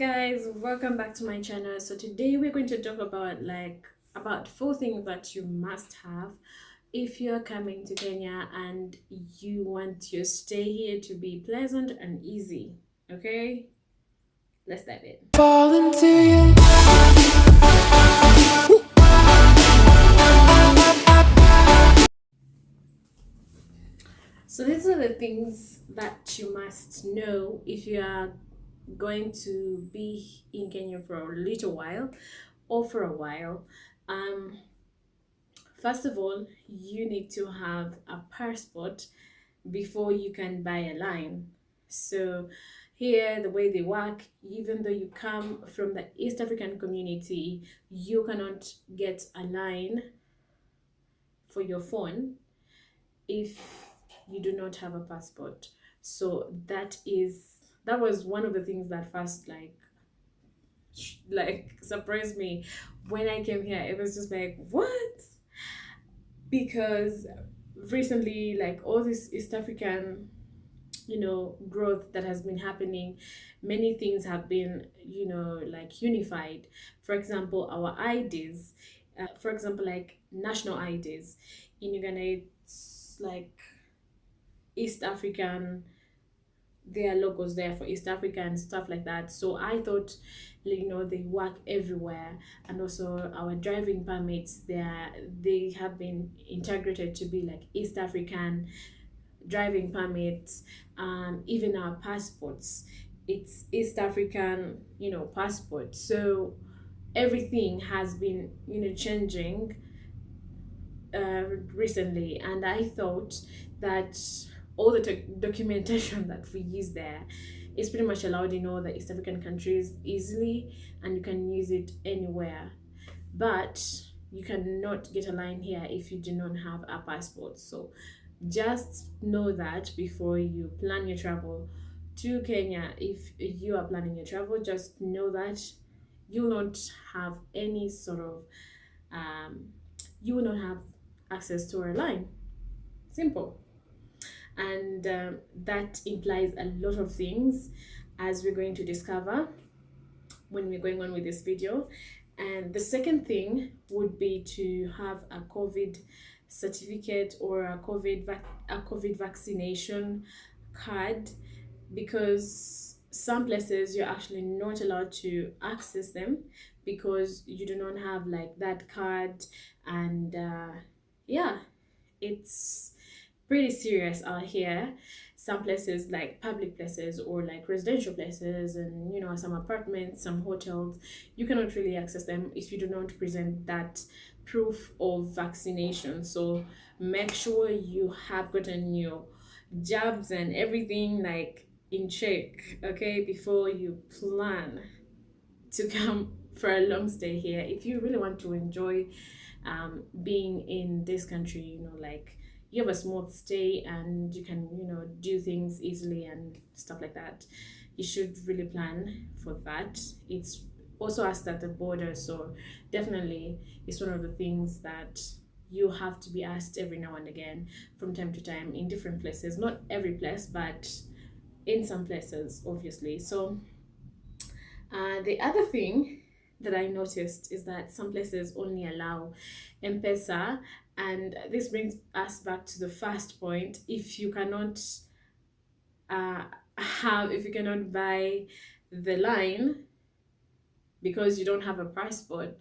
guys, welcome back to my channel. So today we're going to talk about four things that you must have if you're coming to Kenya and you want your stay here to be pleasant and easy. Okay, let's dive in. Fall into you. So these are the things that you must know if you are going to be in Kenya for a little while or for a while. Um, First of all, you need to have a passport before you can buy a line. So here the way they work, even though you come from the East African community, you cannot get a line for your phone if you do not have a passport. So that was one of the things that first surprised me when I came here. It was just like, what? Because recently, like, all this East African growth that has been happening, many things have been like unified. For example, our IDs, for example, like national IDs in Uganda, it's like East African, there are logos there for East Africa and stuff like that. So I thought, they work everywhere, and also our driving permits, they have been integrated to be like East African driving permits, and even our passports, it's East African, passport. So everything has been, changing recently, and I thought that all the documentation that we use there is pretty much allowed in all the East African countries easily, and you can use it anywhere. But you cannot get a line here if you do not have a passport. So just know that before you plan your travel to Kenya. If you are planning your travel, just know that you will not have any sort of you will not have access to our line. Simple. And that implies a lot of things, as we're going to discover when we're going on with this video. And the second thing would be to have a COVID certificate or a COVID vaccination card, because some places you're actually not allowed to access them because you do not have like that card. And yeah, it's pretty serious out here. Some places, like public places or like residential places, and some apartments, some hotels, you cannot really access them if you do not present that proof of vaccination. So make sure you have gotten your jabs and everything like in check, okay, before you plan to come for a long stay here. If you really want to enjoy being in this country, like you have a smooth stay and you can, do things easily and stuff like that, you should really plan for that. It's also asked at the border, so definitely it's one of the things that you have to be asked every now and again from time to time in different places. Not every place, but in some places, obviously. So the other thing that I noticed is that some places only allow M-Pesa, and this brings us back to the first point. If you cannot if you cannot buy the line because you don't have a passport,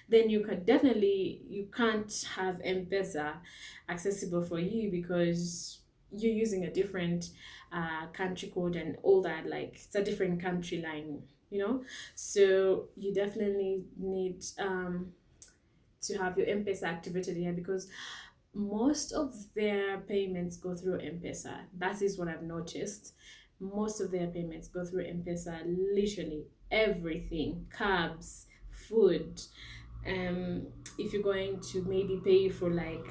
then you can't have M-Pesa accessible for you, because you're using a different country code and all that. Like, it's a different country line, so you definitely need to have your M-Pesa activated here, because most of their payments go through M-Pesa. That is what I've noticed. Most of their payments go through M-Pesa. Literally everything, cabs, food. If you're going to maybe pay for like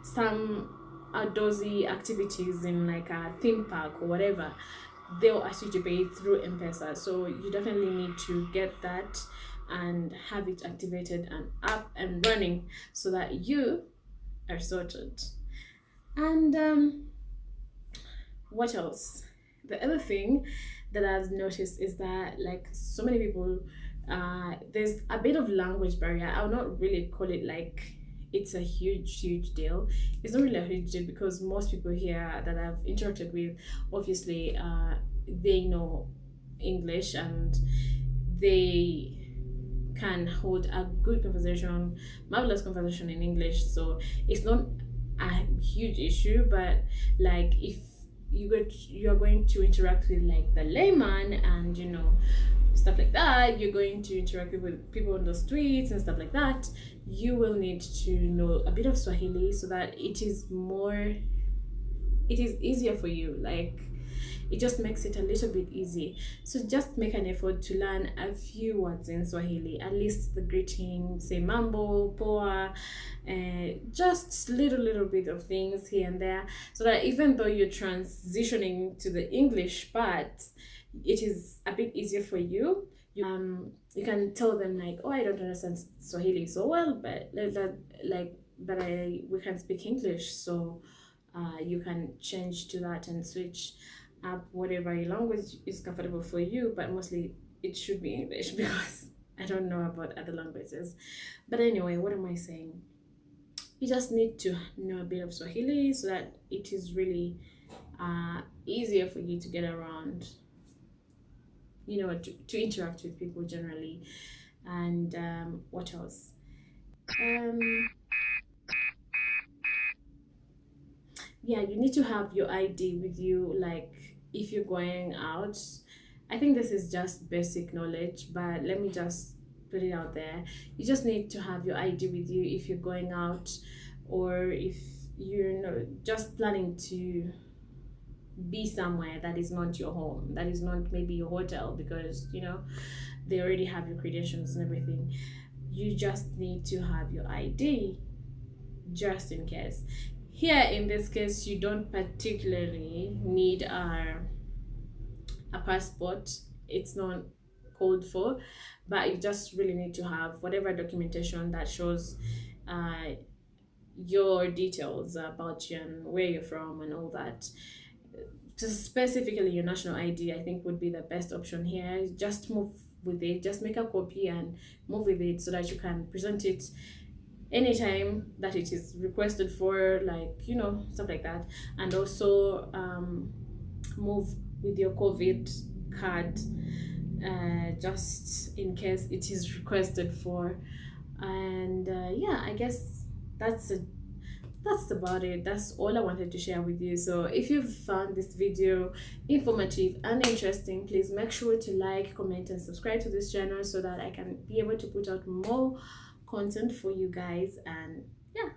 some outdoorsy activities in like a theme park or whatever, they'll ask you to pay through M-Pesa. So you definitely need to get that and have it activated and up and running so that you are sorted. And what else? The other thing that I've noticed is that like so many people, there's a bit of language barrier. I'll not really call it like it's a huge deal. It's not really a huge deal because most people here that I've interacted with, obviously, they know English and they can hold a good conversation, marvelous conversation in English. So it's not a huge issue, but like if you are going to interact with like the layman and stuff like that, you're going to interact with people on the streets and stuff like that, you will need to know a bit of Swahili so that it is easier for you. Like it just makes it a little bit easy. So just make an effort to learn a few words in Swahili, at least the greeting, say mambo, poa, just little bit of things here and there, so that even though you're transitioning to the English part, it is a bit easier for you. You can tell them like, oh, I don't understand Swahili so well, but we can speak English, so you can change to that and switch up whatever language is comfortable for you, but mostly it should be English because I don't know about other languages. But anyway, what am I saying? You just need to know a bit of Swahili so that it is really easier for you to get around, to interact with people generally. And what else? Um, yeah, you need to have your ID with you, like if you're going out. I think this is just basic knowledge, but let me just put it out there. You just need to have your ID with you if you're going out, or if you're just planning to be somewhere that is not your home, that is not maybe your hotel, because they already have your credentials and everything. You just need to have your ID just in case. Here in this case, you don't particularly need a passport. It's not called for, but you just really need to have whatever documentation that shows your details about you and where you're from and all that. Just specifically your national ID, I think, would be the best option here. Just move with it, just make a copy and move with it so that you can present it anytime that it is requested for, like stuff like that. And also move with your COVID card, just in case it is requested for. And yeah, I guess that's it. That's about it. That's all I wanted to share with you. So if you've found this video informative and interesting, please make sure to like, comment, and subscribe to this channel so that I can be able to put out more content for you guys. And yeah,